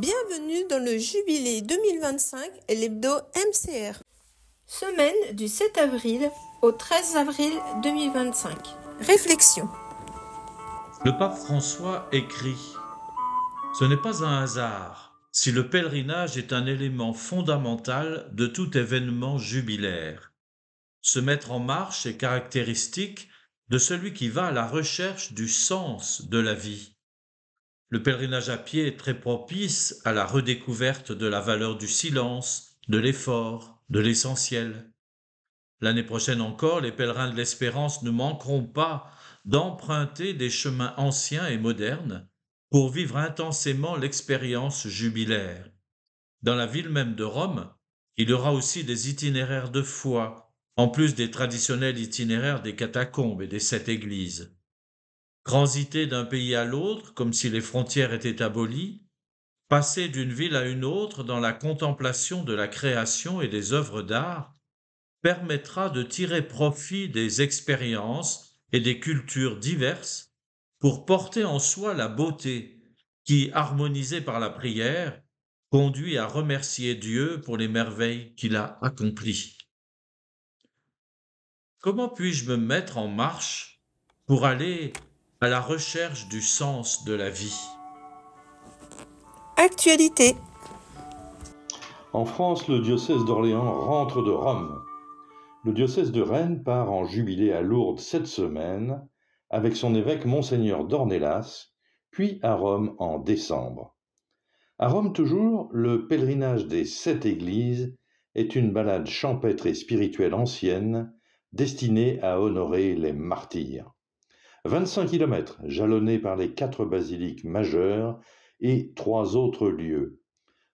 Bienvenue dans le Jubilé 2025 et l'hebdo MCR. Semaine du 7 avril au 13 avril 2025. Réflexion. Le pape François écrit « Ce n'est pas un hasard si le pèlerinage est un élément fondamental de tout événement jubilaire. Se mettre en marche est caractéristique de celui qui va à la recherche du sens de la vie. Le pèlerinage à pied est très propice à la redécouverte de la valeur du silence, de l'effort, de l'essentiel. L'année prochaine encore, les pèlerins de l'espérance ne manqueront pas d'emprunter des chemins anciens et modernes pour vivre intensément l'expérience jubilaire. Dans la ville même de Rome, il y aura aussi des itinéraires de foi, en plus des traditionnels itinéraires des catacombes et des 7 églises. Transiter d'un pays à l'autre, comme si les frontières étaient abolies, passer d'une ville à une autre dans la contemplation de la création et des œuvres d'art, permettra de tirer profit des expériences et des cultures diverses pour porter en soi la beauté qui, harmonisée par la prière, conduit à remercier Dieu pour les merveilles qu'il a accomplies. Comment puis-je me mettre en marche pour aller à la recherche du sens de la vie ? Actualité. En France, le diocèse d'Orléans rentre de Rome. Le diocèse de Rennes part en jubilé à Lourdes cette semaine avec son évêque Monseigneur d'Ornelas, puis à Rome en décembre. À Rome toujours, le pèlerinage des 7 églises est une balade champêtre et spirituelle ancienne destinée à honorer les martyrs. 25 km jalonnés par les 4 basiliques majeures et 3 autres lieux.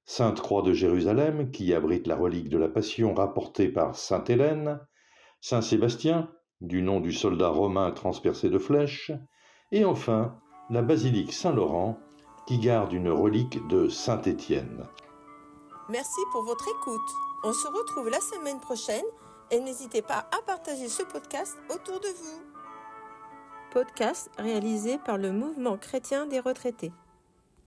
Sainte-Croix de Jérusalem, qui abrite la relique de la Passion rapportée par sainte Hélène, Saint-Sébastien, du nom du soldat romain transpercé de flèches, et enfin la basilique Saint-Laurent, qui garde une relique de Saint-Étienne. Merci pour votre écoute. On se retrouve la semaine prochaine et n'hésitez pas à partager ce podcast autour de vous. Podcast réalisé par le Mouvement chrétien des retraités.